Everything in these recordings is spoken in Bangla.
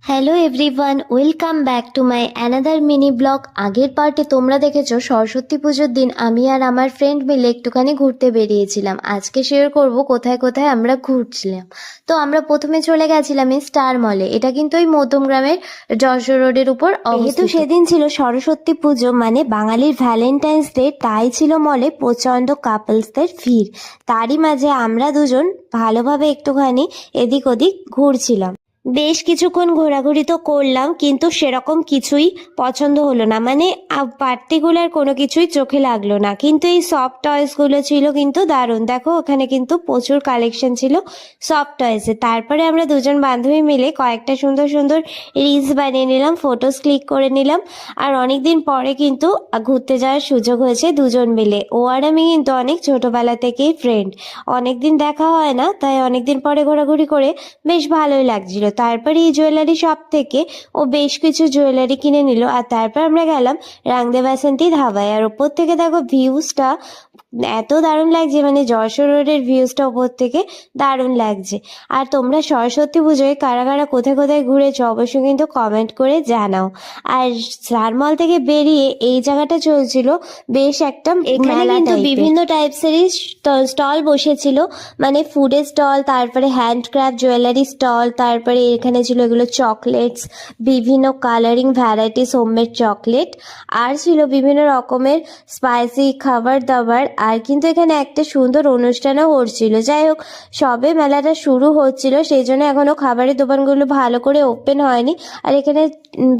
Hello everyone, welcome back to my another mini blog. আগের পার্টে তোমরা দেখেছো সরস্বতী পুজোর দিন আমি আর আমার ফ্রেন্ড মিলে একটুখানি ঘুরতে বেরিয়েছিলাম। আজকে শেয়ার করব কোথায় কোথায় আমরা ঘুরছিলাম। তো আমরা প্রথমে চলে গেছিলাম এই স্টার মলে। এটা কিন্তু ওই মধ্যমগ্রামের যশোর রোডের উপর অবস্থিত। যেহেতু সেদিন ছিল সরস্বতী পুজো মানে বাঙালির ভ্যালেন্টাইন্স ডে, তাই ছিল মলে প্রচণ্ড কাপলসদের ভিড়। তারই মাঝে আমরা দুজন ভালোভাবে একটুখানি এদিক ওদিক ঘুরছিলাম। বেশ কিছুক্ষণ ঘোরাঘুরি তো করলাম, কিন্তু সেরকম কিছুই পছন্দ হলো না, মানে পার্টিকুলার কোনো কিছুই চোখে লাগলো না। কিন্তু এই সফট টয়েসগুলো ছিল কিন্তু দারুণ। দেখো ওখানে কিন্তু প্রচুর কালেকশন ছিল সফট টয়েসের। তারপরে আমরা দুজন বান্ধবী মিলে কয়েকটা সুন্দর সুন্দর রিলস বানিয়ে নিলাম, ফটোস ক্লিক করে নিলাম। আর অনেকদিন পরে কিন্তু ঘুরতে যাওয়ার সুযোগ হয়েছে দুজন মিলে। ও আর আমি কিন্তু অনেক ছোটবেলা থেকেই ফ্রেন্ড, অনেকদিন দেখা হয় না, তাই অনেকদিন পরে ঘোরাঘুরি করে বেশ ভালোই লাগছিল। তারপরে এই জুয়েলারি শপ থেকে ও বেশ কিছু জুয়েলারি কিনে নিল। আর তারপর আমরা গেলাম রাংদে বাসন্তী ধাবায়। আর ওপর থেকে দেখো ভিউজটা এত দারুণ লাগছে, মানে যশোর রোডের ভিউজটা ওপর থেকে দারুণ লাগছে। আর তোমরা সরস্বতী পুজোয় কারা কারা কোথায় কোথায় ঘুরেছো অবশ্যই কিন্তু কমেন্ট করে জানাও। আর সারমল থেকে বেরিয়ে এই জায়গাটা চলছিল বেশ একটা এখানে কিন্তু বিভিন্ন টাইপসেরই স্টল বসেছিল, মানে ফুডের স্টল, তারপরে হ্যান্ডক্রাফট জুয়েলারি স্টল, তারপরে এখানে ছিল এগুলো চকলেটস, বিভিন্ন কালারিং ভ্যারাইটিস হোমমেড চকলেট, আর ছিল বিভিন্ন রকমের স্পাইসি খাবার দাবার। আর কিন্তু এখানে একটা সুন্দর অনুষ্ঠানও হচ্ছিল। যাই হোক, সবে মেলাটা শুরু হচ্ছিল, সেই জন্য এখনো খাবারের দোকানগুলো ভালো করে ওপেন হয়নি। আর এখানে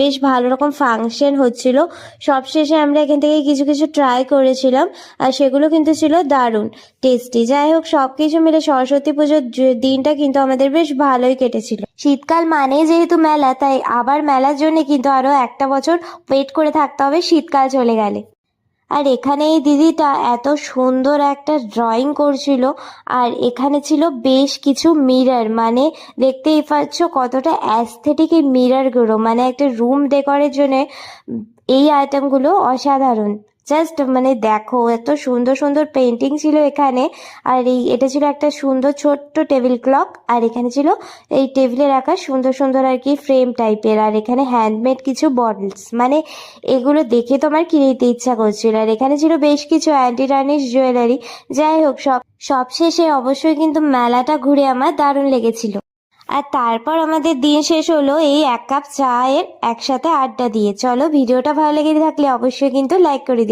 বেশ ভালো রকম ফাংশন হচ্ছিল। সবশেষে আমরা এখান থেকে কিছু কিছু ট্রাই করেছিলাম, আর সেগুলো কিন্তু ছিল দারুণ টেস্টি। যাই হোক, সবকিছু মিলে সরস্বতী পুজোর দিনটা কিন্তু আমাদের বেশ ভালোই কেটেছিল। শীতকাল মানে যেহেতু মেলা, তাই আবার মেলার জন্য কিন্তু আরো একটা বছর ওয়েট করে থাকতে হবে শীতকাল চলে গেলে। আর এখানে এই দিদিটা এত সুন্দর একটা ড্রয়িং করছিল। আর এখানে ছিল বেশ কিছু মিরর, মানে দেখতেই পাচ্ছ কতটা অ্যাস্থেটিক এই মিররগুলো, মানে একটা রুম ডেকোরের জন্য এই আইটেমগুলো অসাধারণ। জাস্ট মানে দেখো এত সুন্দর সুন্দর পেন্টিং ছিল এখানে। আর এটা ছিল একটা সুন্দর ছোট্ট টেবিল ক্লক। আর এখানে ছিল এই টেবিলে রাখা সুন্দর সুন্দর আর কি ফ্রেম টাইপের। আর এখানে হ্যান্ডমেড কিছু বটলস, মানে এগুলো দেখে তো আমার কিনে নিতে ইচ্ছা করছিল। আর এখানে ছিল বেশ কিছু অ্যান্টি টার্নিশ জুয়েলারি। যাই হোক, সব শেষে অবশ্যই কিন্তু মেলাটা ঘুরে আমার দারুণ লেগেছিল। আর তারপর আমাদের দিন শেষ হলো এই এক কাপ চায়ের একসাথে আড্ডা দিয়ে। চলো, ভিডিওটা ভালো লেগে থাকলে অবশ্যই কিন্তু লাইক করে দিও।